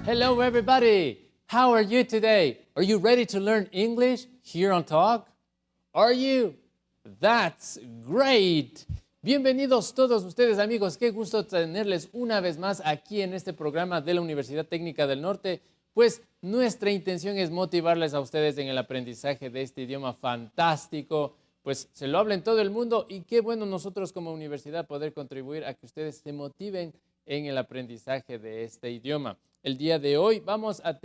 Hello, everybody. How are you today? Are you ready to learn English here on Talk? Are you? That's great. Bienvenidos todos ustedes, amigos. Qué gusto tenerles una vez más aquí en este programa de la Universidad Técnica del Norte. Pues nuestra intención es motivarles a ustedes en el aprendizaje de este idioma fantástico. Pues se lo habla en todo el mundo y qué bueno nosotros como universidad poder contribuir a que ustedes se motiven en el aprendizaje de este idioma. El día de hoy vamos a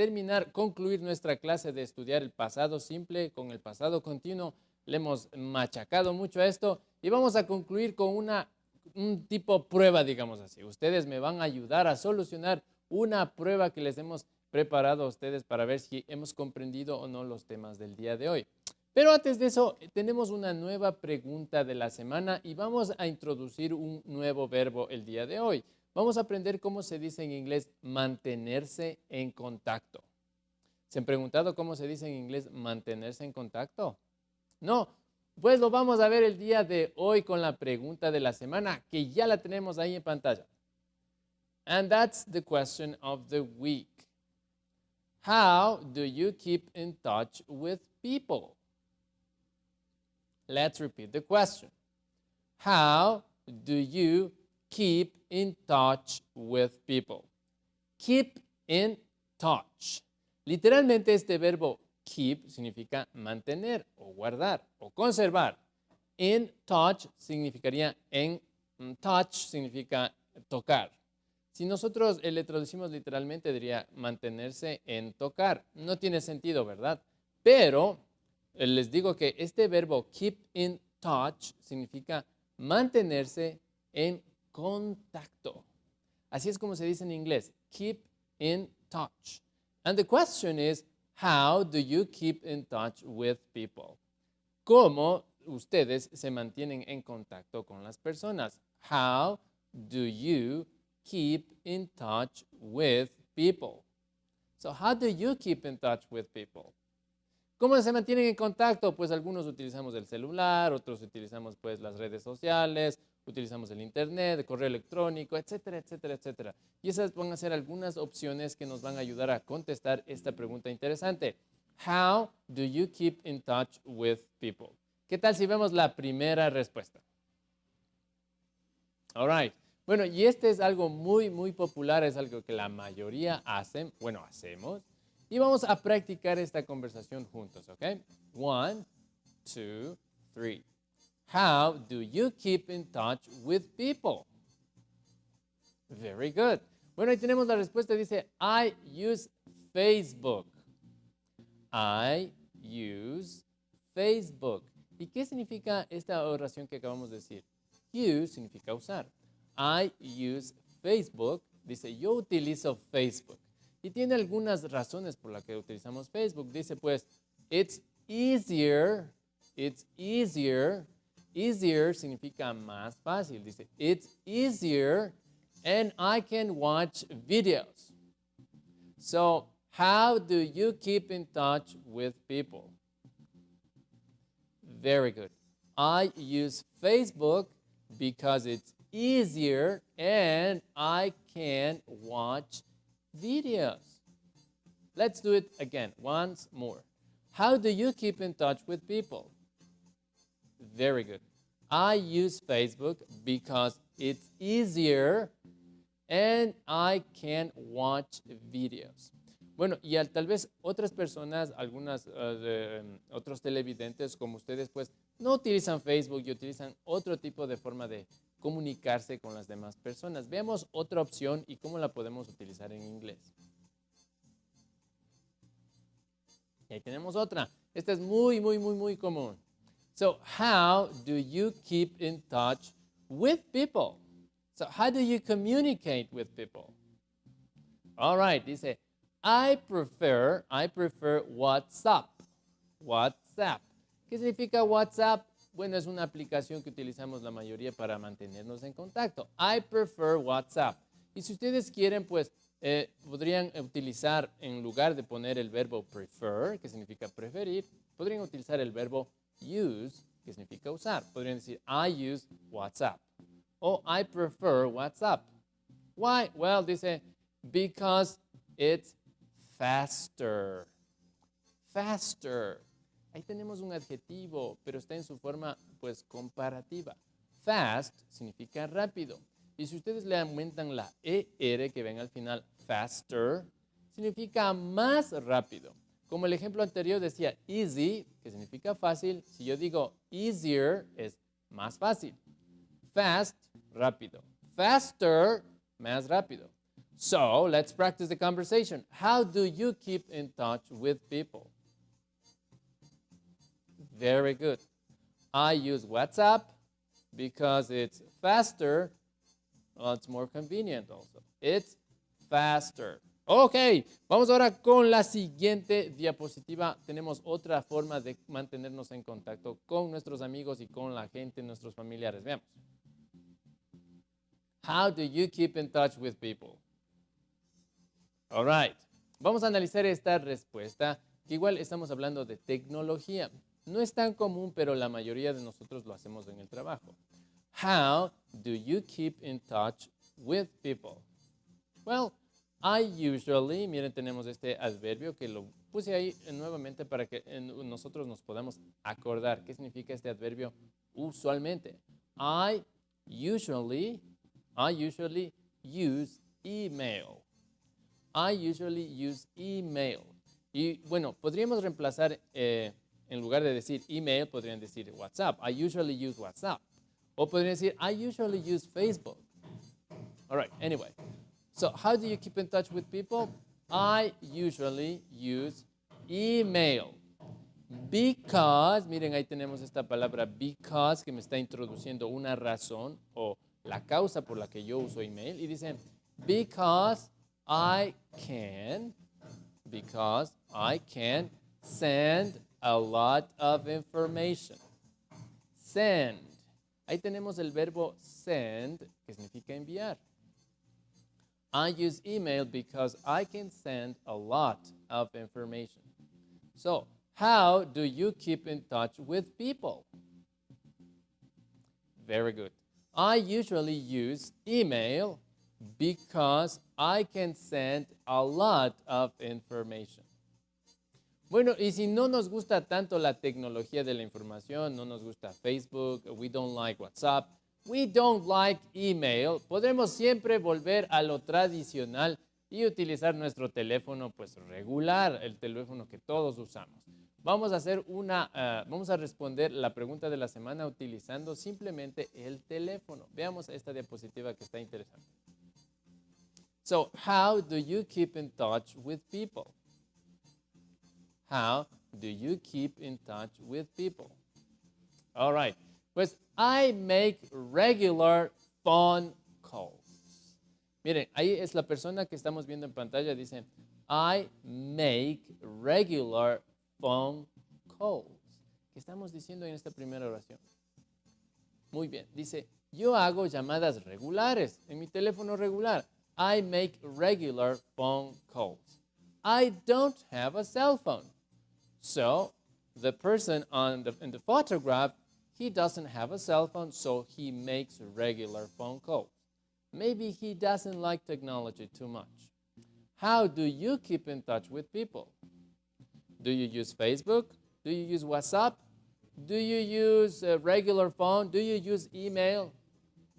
concluir nuestra clase de estudiar el pasado simple con el pasado continuo. Le hemos machacado mucho a esto y vamos a concluir con un tipo prueba, digamos así. Ustedes me van a ayudar a solucionar una prueba que les hemos preparado a ustedes para ver si hemos comprendido o no los temas del día de hoy. Pero antes de eso, tenemos una nueva pregunta de la semana y vamos a introducir un nuevo verbo el día de hoy. Vamos a aprender cómo se dice en inglés mantenerse en contacto. ¿Se han preguntado cómo se dice en inglés mantenerse en contacto? No, pues lo vamos a ver el día de hoy con la pregunta de la semana, que ya la tenemos ahí en pantalla. And that's the question of the week. How do you keep in touch with people? Let's repeat the question. How do you keep in touch with people? Keep in touch. Literalmente este verbo keep significa mantener o guardar o conservar. In touch significaría touch significa tocar. Si nosotros le traducimos literalmente diría mantenerse en tocar. No tiene sentido, ¿verdad? Pero les digo que este verbo keep in touch significa mantenerse en contacto. Así es como se dice en inglés, keep in touch. And the question is, how do you keep in touch with people? ¿Cómo ustedes se mantienen en contacto con las personas? How do you keep in touch with people? So how do you keep in touch with people? ¿Cómo se mantienen en contacto? Pues algunos utilizamos el celular, otros utilizamos pues las redes sociales, utilizamos el internet, el correo electrónico, etcétera, etcétera, etcétera. Y esas van a ser algunas opciones que nos van a ayudar a contestar esta pregunta interesante. How do you keep in touch with people? ¿Qué tal si vemos la primera respuesta? All right. Bueno, y este es algo muy, muy popular, es algo que la mayoría hacen, bueno, hacemos. Y vamos a practicar esta conversación juntos, ¿ok? 1, 2, 3. How do you keep in touch with people? Very good. Bueno, ahí tenemos la respuesta. Dice, I use Facebook. I use Facebook. ¿Y qué significa esta oración que acabamos de decir? Use significa usar. I use Facebook. Dice, yo utilizo Facebook. Y tiene algunas razones por las que utilizamos Facebook. Dice, pues, it's easier. Easier significa más fácil. Dice, it's easier and I can watch videos. So, how do you keep in touch with people? Very good. I use Facebook because it's easier and I can watch videos. Let's do it again, once more. How do you keep in touch with people? Very good. I use Facebook because it's easier and I can watch videos. Bueno, y tal vez otras personas, otros televidentes como ustedes, pues no utilizan Facebook y utilizan otro tipo de forma de comunicarse con las demás personas. Veamos otra opción y cómo la podemos utilizar en inglés. Y ahí tenemos otra. Esta es muy, muy, muy, muy común. So, how do you keep in touch with people? So, how do you communicate with people? All right, dice, I prefer WhatsApp. WhatsApp. ¿Qué significa WhatsApp? Bueno, es una aplicación que utilizamos la mayoría para mantenernos en contacto. I prefer WhatsApp. Y si ustedes quieren, pues, podrían utilizar, en lugar de poner el verbo prefer, que significa preferir, podrían utilizar el verbo use, que significa usar. Podrían decir, I use WhatsApp. O I prefer WhatsApp. Why? Well, dice, because It's faster. Faster. Ahí tenemos un adjetivo, pero está en su forma, pues, comparativa. Fast significa rápido. Y si ustedes le aumentan la ER que ven al final, faster, significa más rápido. Como el ejemplo anterior decía easy, que significa fácil. Si yo digo easier, es más fácil. Fast, rápido. Faster, más rápido. So, let's practice the conversation. How do you keep in touch with people? Very good. I use WhatsApp because it's faster. Well, it's more convenient also. It's faster. Ok, vamos ahora con la siguiente diapositiva. Tenemos otra forma de mantenernos en contacto con nuestros amigos y con la gente, nuestros familiares. Veamos. How do you keep in touch with people? All right. Vamos a analizar esta respuesta, que igual estamos hablando de tecnología. No es tan común, pero la mayoría de nosotros lo hacemos en el trabajo. How do you keep in touch with people? Well, I usually, miren, tenemos este adverbio que lo puse ahí nuevamente para que nosotros nos podamos acordar. ¿Qué significa este adverbio usualmente? I usually use email. I usually use email. Y bueno, podríamos reemplazar, en lugar de decir email, podrían decir WhatsApp. I usually use WhatsApp. O podrían decir, I usually use Facebook. All right, anyway. So, how do you keep in touch with people? I usually use email. Because, miren, ahí tenemos esta palabra because que me está introduciendo una razón o la causa por la que yo uso email. Y dicen, because I can send a lot of information. Send. Ahí tenemos el verbo send, que significa enviar. I use email because I can send a lot of information. So, how do you keep in touch with people? Very good. I usually use email because I can send a lot of information. Bueno, y si no nos gusta tanto la tecnología de la información, no nos gusta Facebook, we don't like WhatsApp, we don't like email, podremos siempre volver a lo tradicional y utilizar nuestro teléfono pues regular, el teléfono que todos usamos. Vamos a responder la pregunta de la semana utilizando simplemente el teléfono. Veamos esta diapositiva que está interesante. So, how do you keep in touch with people? How do you keep in touch with people? All right. Pues, I make regular phone calls. Miren, ahí es la persona que estamos viendo en pantalla. Dice, I make regular phone calls. ¿Qué estamos diciendo en esta primera oración? Muy bien. Dice, yo hago llamadas regulares en mi teléfono regular. I make regular phone calls. I don't have a cell phone. So, the person in the photograph, he doesn't have a cell phone, so he makes regular phone calls. Maybe he doesn't like technology too much. How do you keep in touch with people? Do you use Facebook? Do you use WhatsApp? Do you use a regular phone? Do you use email?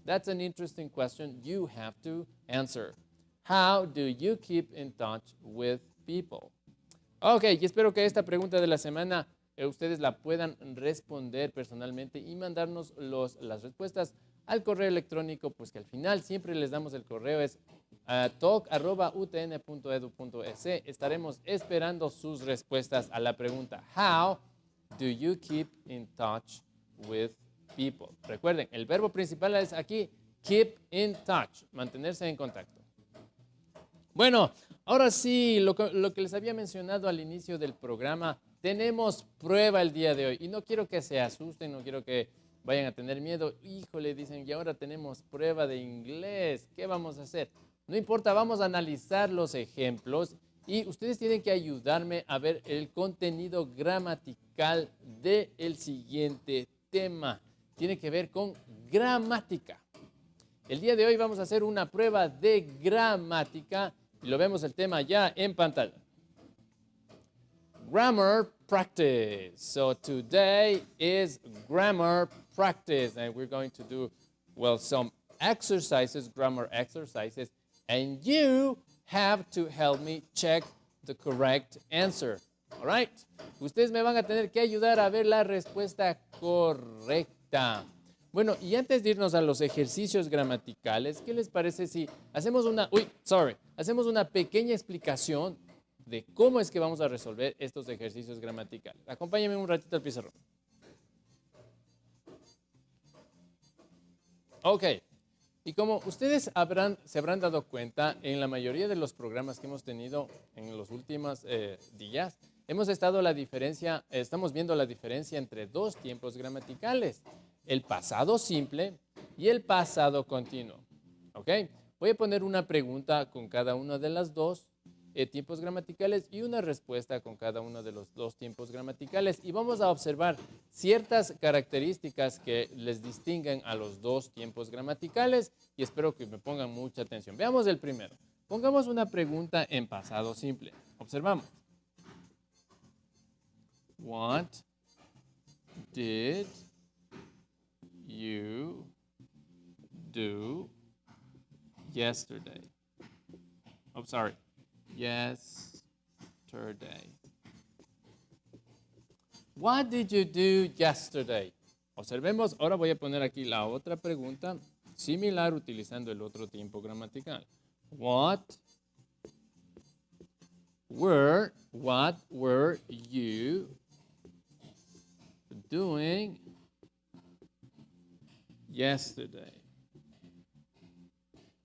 That's an interesting question you have to answer. How do you keep in touch with people? Ok, y espero que esta pregunta de la semana ustedes la puedan responder personalmente y mandarnos las respuestas al correo electrónico, pues que al final siempre les damos el correo, es talk@utn.edu.es. Estaremos esperando sus respuestas a la pregunta, how do you keep in touch with people? Recuerden, el verbo principal es aquí, keep in touch, mantenerse en contacto. Bueno, ahora sí, lo que les había mencionado al inicio del programa, tenemos prueba el día de hoy y no quiero que se asusten, no quiero que vayan a tener miedo. Híjole, dicen, y ahora tenemos prueba de inglés, ¿qué vamos a hacer? No importa, vamos a analizar los ejemplos y ustedes tienen que ayudarme a ver el contenido gramatical del siguiente tema. Tiene que ver con gramática. El día de hoy vamos a hacer una prueba de gramática Y lo vemos el tema ya en pantalla. Grammar practice. So today is grammar practice, and we're going to do, well, some exercises, grammar exercises, and you have to help me check the correct answer. All right? Ustedes me van a tener que ayudar a ver la respuesta correcta. Bueno, y antes de irnos a los ejercicios gramaticales, ¿qué les parece si hacemos una pequeña explicación de cómo es que vamos a resolver estos ejercicios gramaticales? Acompáñenme un ratito al pizarrón. Ok, y como ustedes se habrán dado cuenta, en la mayoría de los programas que hemos tenido en los últimos días, estamos viendo la diferencia entre dos tiempos gramaticales, el pasado simple y el pasado continuo. ¿Ok? Voy a poner una pregunta con cada uno de los dos tiempos gramaticales y una respuesta con cada uno de los dos tiempos gramaticales. Y vamos a observar ciertas características que les distinguen a los dos tiempos gramaticales y espero que me pongan mucha atención. Veamos el primero. Pongamos una pregunta en pasado simple. Observamos. What did you do yesterday? Oh, sorry. Yesterday. What did you do yesterday? Observemos, ahora voy a poner aquí la otra pregunta similar utilizando el otro tiempo gramatical. What were you doing yesterday?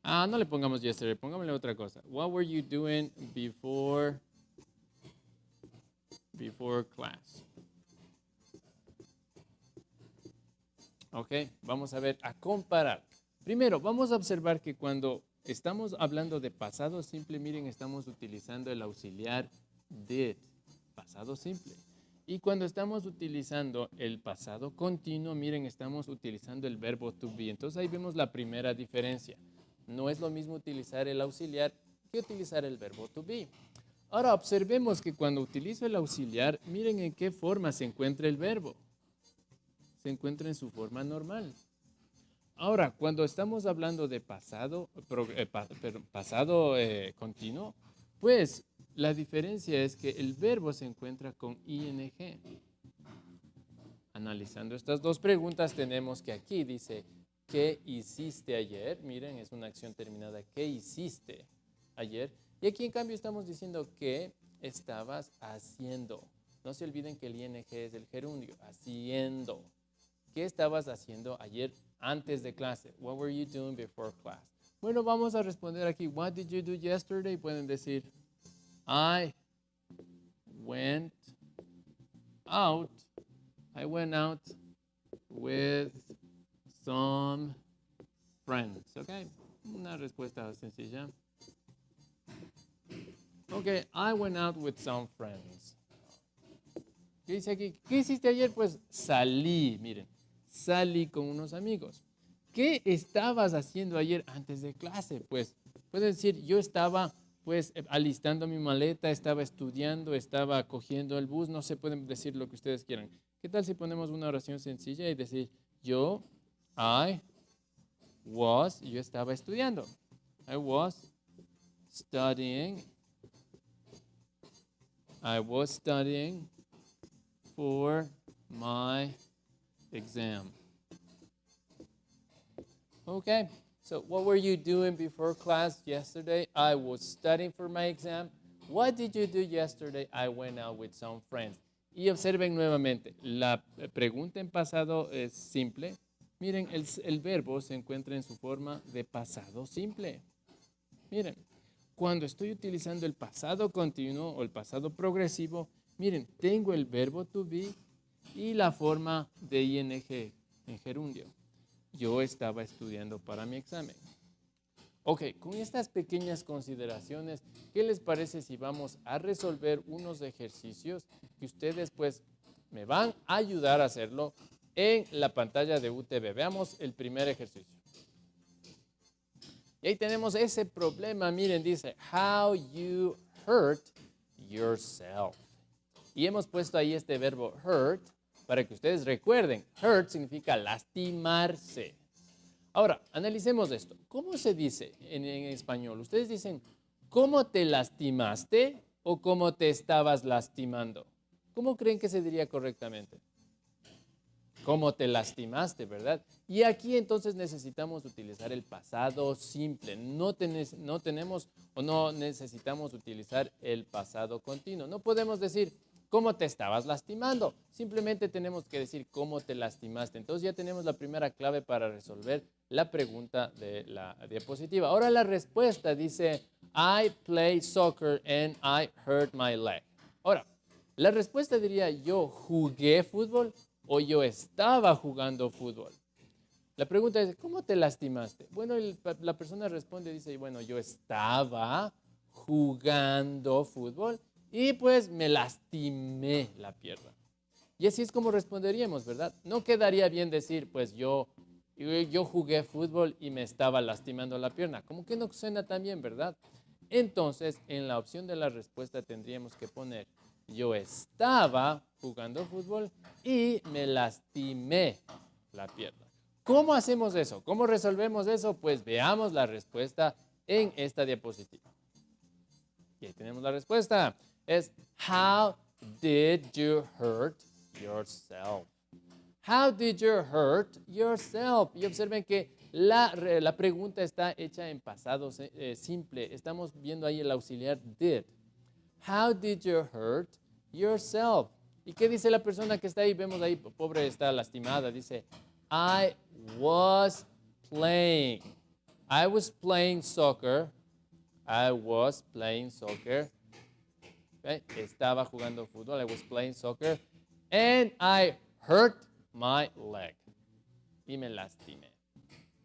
No le pongamos yesterday, pongámosle otra cosa. What were you doing before class? Ok, vamos a ver, a comparar. Primero, vamos a observar que cuando estamos hablando de pasado simple, miren, estamos utilizando el auxiliar did, pasado simple. Y cuando estamos utilizando el pasado continuo, miren, estamos utilizando el verbo to be. Entonces ahí vemos la primera diferencia. No es lo mismo utilizar el auxiliar que utilizar el verbo to be. Ahora observemos que cuando utilizo el auxiliar, miren en qué forma se encuentra el verbo. Se encuentra en su forma normal. Ahora, cuando estamos hablando de pasado continuo, pues la diferencia es que el verbo se encuentra con ing. Analizando estas dos preguntas, tenemos que aquí dice, ¿qué hiciste ayer? Miren, es una acción terminada. ¿Qué hiciste ayer? Y aquí, en cambio, estamos diciendo ¿qué estabas haciendo? No se olviden que el ing es el gerundio, haciendo. ¿Qué estabas haciendo ayer antes de clase? What were you doing before class? Bueno, vamos a responder aquí. What did you do yesterday? Pueden decir, I went out. I went out with some friends. ¿Ok? Una respuesta sencilla. Ok, I went out with some friends. ¿Qué dice aquí? ¿Qué hiciste ayer? Pues salí, miren. Salí con unos amigos. ¿Qué estabas haciendo ayer antes de clase? Pues pueden decir, yo estaba pues alistando mi maleta, estaba estudiando, estaba cogiendo el bus, no sé, pueden decir lo que ustedes quieran. ¿Qué tal si ponemos una oración sencilla y decir, yo estaba estudiando. I was studying for my exam. Okay, so what were you doing before class yesterday? I was studying for my exam. What did you do yesterday? I went out with some friends. Y observen nuevamente, la pregunta en pasado es simple. Miren, el verbo se encuentra en su forma de pasado simple. Miren, cuando estoy utilizando el pasado continuo o el pasado progresivo, miren, tengo el verbo to be y la forma de ing en gerundio. Yo estaba estudiando para mi examen. Ok, con estas pequeñas consideraciones, ¿qué les parece si vamos a resolver unos ejercicios que ustedes pues me van a ayudar a hacerlo en la pantalla de UTV? Veamos el primer ejercicio. Y Y ahí tenemos ese problema. Miren, dice, how you hurt yourself. Y hemos puesto ahí este verbo hurt para que ustedes recuerden. Hurt significa lastimarse. Ahora, analicemos esto. ¿Cómo se dice en español? Ustedes dicen, ¿cómo te lastimaste o cómo te estabas lastimando? ¿Cómo creen que se diría correctamente? ¿Cómo te lastimaste, verdad? Y aquí entonces necesitamos utilizar el pasado simple. No tenemos o no necesitamos utilizar el pasado continuo. No podemos decir cómo te estabas lastimando. Simplemente tenemos que decir cómo te lastimaste. Entonces ya tenemos la primera clave para resolver la pregunta de la diapositiva. Ahora la respuesta dice, I play soccer and I hurt my leg. Ahora, la respuesta diría, yo jugué fútbol o yo estaba jugando fútbol. La pregunta es, ¿cómo te lastimaste? Bueno, la persona responde, dice, bueno, yo estaba jugando fútbol y pues me lastimé la pierna. Y así es como responderíamos, ¿verdad? No quedaría bien decir, pues yo jugué fútbol y me estaba lastimando la pierna. Como que no suena tan bien, ¿verdad? Entonces, en la opción de la respuesta tendríamos que poner, yo estaba jugando fútbol y me lastimé la pierna. ¿Cómo hacemos eso? ¿Cómo resolvemos eso? Pues veamos la respuesta en esta diapositiva. Y ahí tenemos la respuesta. Es, how did you hurt yourself? How did you hurt yourself? Y observen que la pregunta está hecha en pasado simple. Estamos viendo ahí el auxiliar did. How did you hurt yourself? ¿Y qué dice la persona que está ahí? Vemos ahí, pobre, está lastimada. Dice, I was playing. I was playing soccer. I was playing soccer. Okay. Estaba jugando fútbol. I was playing soccer. And I hurt my leg. Y me lastimé.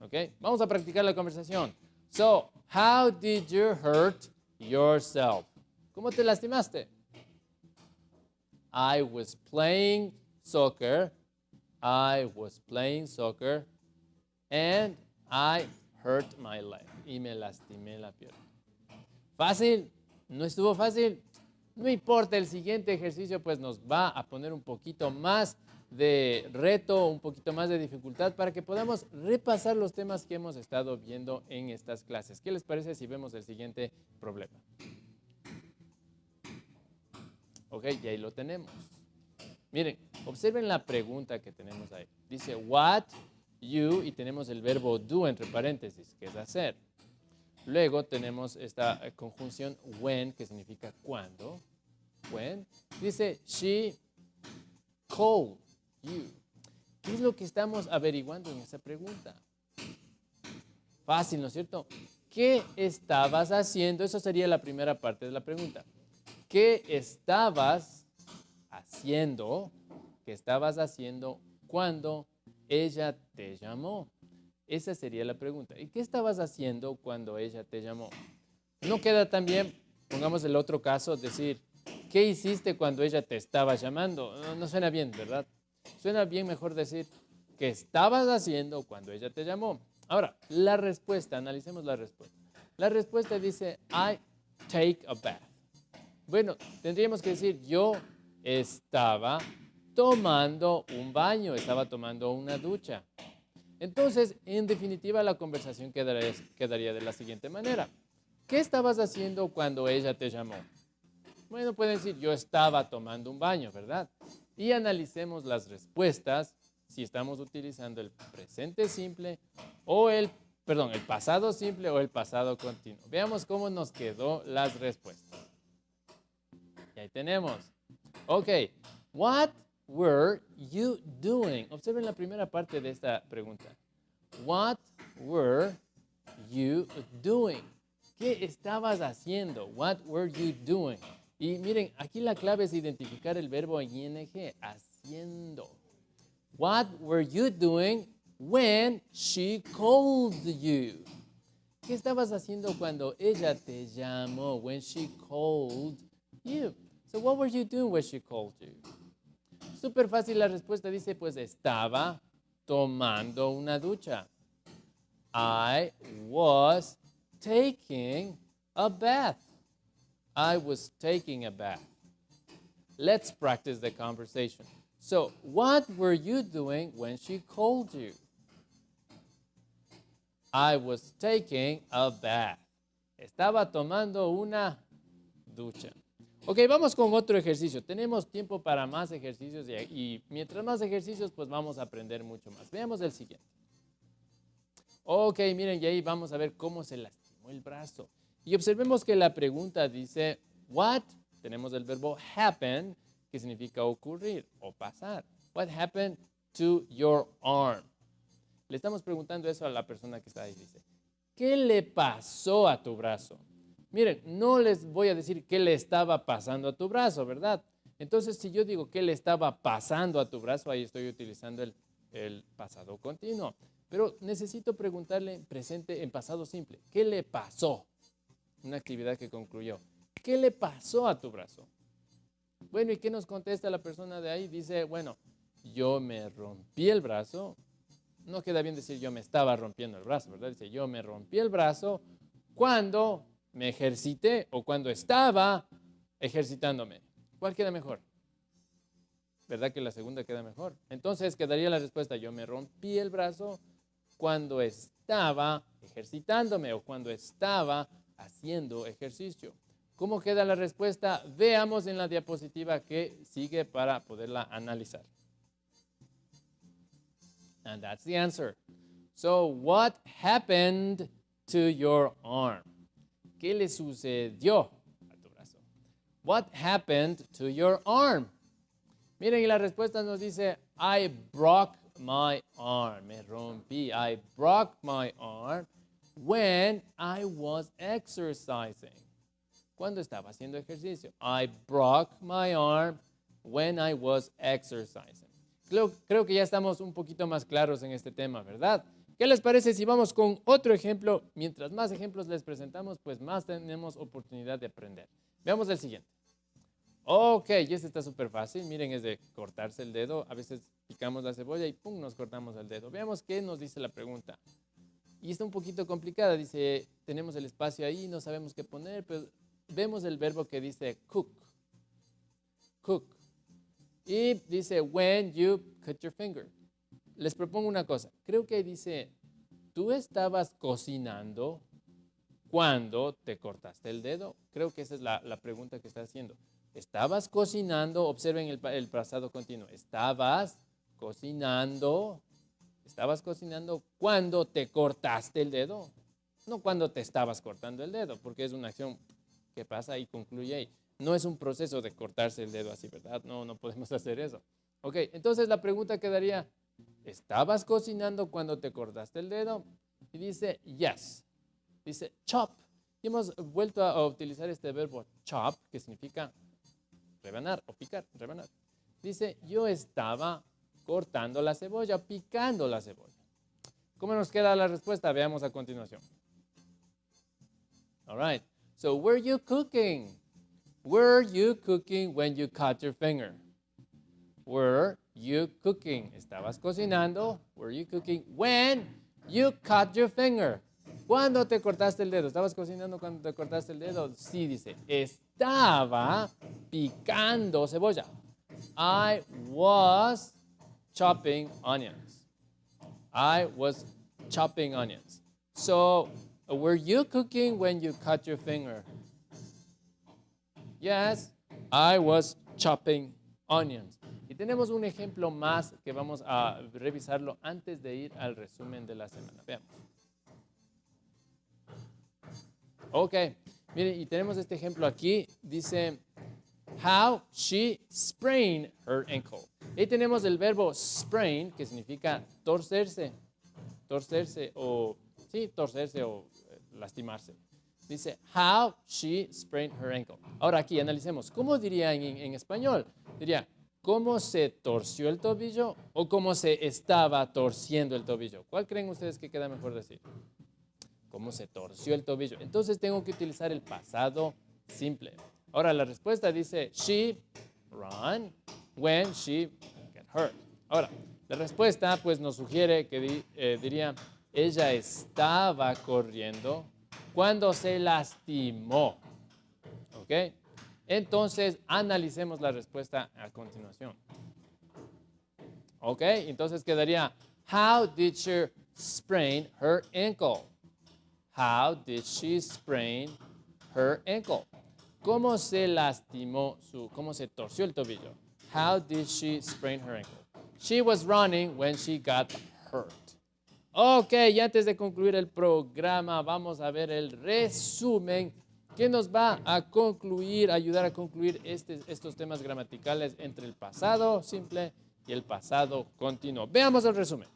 Okay. Vamos a practicar la conversación. So, how did you hurt yourself? ¿Cómo te lastimaste? I was playing soccer. I was playing soccer. And I hurt my leg. Y me lastimé la pierna. ¿Fácil? ¿No estuvo fácil? No importa, el siguiente ejercicio pues nos va a poner un poquito más de reto, un poquito más de dificultad para que podamos repasar los temas que hemos estado viendo en estas clases. ¿Qué les parece si vemos el siguiente problema? Ok, y ahí lo tenemos. Miren, observen la pregunta que tenemos ahí. Dice, what you, y tenemos el verbo do entre paréntesis, que es hacer. Luego tenemos esta conjunción when, que significa cuando. When. Dice, she called you. ¿Qué es lo que estamos averiguando en esa pregunta? Fácil, ¿no es cierto? ¿Qué estabas haciendo? Eso sería la primera parte de la pregunta. ¿Qué estabas haciendo? ¿Qué estabas haciendo cuando ella te llamó? Esa sería la pregunta. ¿Y qué estabas haciendo cuando ella te llamó? No queda tan bien, pongamos el otro caso, decir, ¿qué hiciste cuando ella te estaba llamando? No suena bien, ¿verdad? Suena bien mejor decir, ¿qué estabas haciendo cuando ella te llamó? Ahora, la respuesta, analicemos la respuesta. La respuesta dice, I take a bath. Bueno, tendríamos que decir, yo estaba tomando un baño, estaba tomando una ducha. Entonces, en definitiva, la conversación quedaría de la siguiente manera. ¿Qué estabas haciendo cuando ella te llamó? Bueno, pueden decir, yo estaba tomando un baño, ¿verdad? Y analicemos las respuestas si estamos utilizando el presente simple o el pasado simple o el pasado continuo. Veamos cómo nos quedó las respuestas. Y ahí tenemos. Ok, what were you doing? Observen la primera parte de esta pregunta. What were you doing? ¿Qué estabas haciendo? What were you doing? Y miren, aquí la clave es identificar el verbo ing, haciendo. What were you doing when she called you? ¿Qué estabas haciendo cuando ella te llamó? When she called you. So what were you doing when she called you? Súper fácil la respuesta, dice, pues estaba tomando una ducha. I was taking a bath. I was taking a bath. Let's practice the conversation. So, what were you doing when she called you? I was taking a bath. Estaba tomando una ducha. Ok, vamos con otro ejercicio. Tenemos tiempo para más ejercicios y mientras más ejercicios, pues vamos a aprender mucho más. Veamos el siguiente. Ok, miren, y ahí vamos a ver cómo se lastimó el brazo. Y observemos que la pregunta dice, what? Tenemos el verbo happen, que significa ocurrir o pasar. What happened to your arm? Le estamos preguntando eso a la persona que está ahí. Dice, ¿qué le pasó a tu brazo? Miren, no les voy a decir qué le estaba pasando a tu brazo, ¿verdad? Entonces, si yo digo qué le estaba pasando a tu brazo, ahí estoy utilizando el pasado continuo. Pero necesito preguntarle en presente, en pasado simple, ¿qué le pasó? Una actividad que concluyó. ¿Qué le pasó a tu brazo? Bueno, ¿y qué nos contesta la persona de ahí? Dice, bueno, yo me rompí el brazo. No queda bien decir yo me estaba rompiendo el brazo, ¿verdad? Dice, yo me rompí el brazo cuando me ejercité o cuando estaba ejercitándome. ¿Cuál queda mejor? ¿Verdad que la segunda queda mejor? Entonces quedaría la respuesta, yo me rompí el brazo cuando estaba ejercitándome o cuando estaba haciendo ejercicio. ¿Cómo queda la respuesta? Veamos en la diapositiva que sigue para poderla analizar. And that's the answer. So, what happened to your arm? ¿Qué le sucedió a tu brazo? What happened to your arm? Miren, y la respuesta nos dice, I broke my arm. Me rompí. I broke my arm when I was exercising. Cuando estaba haciendo ejercicio. I broke my arm when I was exercising. Creo que ya estamos un poquito más claros en este tema, ¿verdad? ¿Qué les parece si vamos con otro ejemplo? Mientras más ejemplos les presentamos, pues más tenemos oportunidad de aprender. Veamos el siguiente. Ok, y este está súper fácil. Miren, es de cortarse el dedo. A veces picamos la cebolla y ¡pum! Nos cortamos el dedo. Veamos qué nos dice la pregunta. Y está un poquito complicada. Dice, tenemos el espacio ahí, no sabemos qué poner, pero vemos el verbo que dice cook. Cook. Y dice, when you cut your finger. Les propongo una cosa. Creo que dice, ¿tú estabas cocinando cuando te cortaste el dedo? Creo que esa es la pregunta que está haciendo. ¿Estabas cocinando? Observen el pasado continuo. ¿Estabas cocinando cuando te cortaste el dedo? No cuando te estabas cortando el dedo, porque es una acción que pasa y concluye ahí. No es un proceso de cortarse el dedo así, ¿verdad? No podemos hacer eso. Ok, entonces la pregunta quedaría, ¿estabas cocinando cuando te cortaste el dedo? Y dice, yes. Dice, chop. Y hemos vuelto a utilizar este verbo chop, que significa rebanar o picar, rebanar. Dice, yo estaba cortando la cebolla, picando la cebolla. ¿Cómo nos queda la respuesta? Veamos a continuación. All right. So, were you cooking? Were you cooking when you cut your finger? Were you cooking? ¿Estabas cocinando? Were you cooking when you cut your finger? ¿Cuándo te cortaste el dedo? ¿Estabas cocinando cuando te cortaste el dedo? Sí, dice, estaba picando cebolla. I was chopping onions. I was chopping onions. So, were you cooking when you cut your finger? Yes, I was chopping onions. Y tenemos un ejemplo más que vamos a revisarlo antes de ir al resumen de la semana. Veamos. Ok, miren, y tenemos este ejemplo aquí. Dice, how she sprained her ankle. Y tenemos el verbo sprain, que significa torcerse. Torcerse o lastimarse. Dice, how she sprained her ankle. Ahora aquí analicemos. ¿Cómo diría en español? Diría, ¿cómo se torció el tobillo o cómo se estaba torciendo el tobillo? ¿Cuál creen ustedes que queda mejor decir? ¿Cómo se torció el tobillo? Entonces tengo que utilizar el pasado simple. Ahora la respuesta dice, she ran when she got hurt. Ahora, la respuesta pues nos sugiere que diría, ella estaba corriendo cuando se lastimó. ¿Ok? Entonces, analicemos la respuesta a continuación. ¿Ok? Entonces quedaría, how did she sprain her ankle? How did she sprain her ankle? ¿Cómo se lastimó cómo se torció el tobillo? How did she sprain her ankle? She was running when she got hurt. Ok, y antes de concluir el programa, vamos a ver el resumen que nos va a ayudar a concluir estos temas gramaticales entre el pasado simple y el pasado continuo. Veamos el resumen.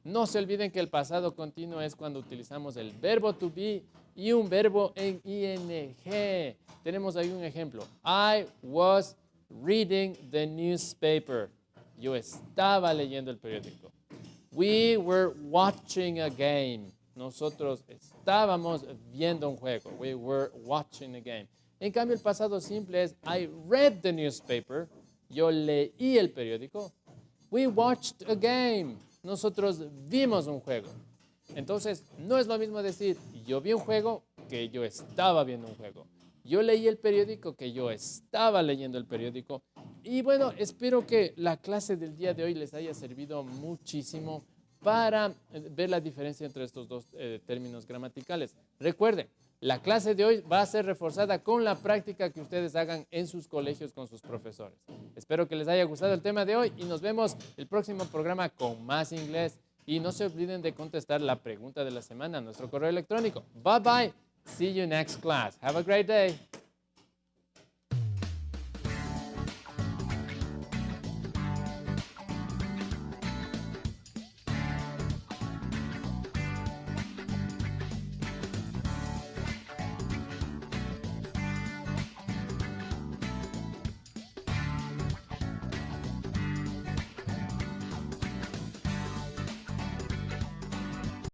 No se olviden que el pasado continuo es cuando utilizamos el verbo to be y un verbo en ing. Tenemos ahí un ejemplo. I was reading the newspaper. Yo estaba leyendo el periódico. We were watching a game. Nosotros estábamos viendo un juego. We were watching a game. En cambio, el pasado simple es I read the newspaper. Yo leí el periódico. We watched a game. Nosotros vimos un juego. Entonces, no es lo mismo decir yo vi un juego que yo estaba viendo un juego. Yo leí el periódico que yo estaba leyendo el periódico. Y bueno, espero que la clase del día de hoy les haya servido muchísimo para ver la diferencia entre estos dos términos gramaticales. Recuerden, la clase de hoy va a ser reforzada con la práctica que ustedes hagan en sus colegios con sus profesores. Espero que les haya gustado el tema de hoy y nos vemos el próximo programa con más inglés. Y no se olviden de contestar la pregunta de la semana a nuestro correo electrónico. Bye bye. See you next class. Have a great day.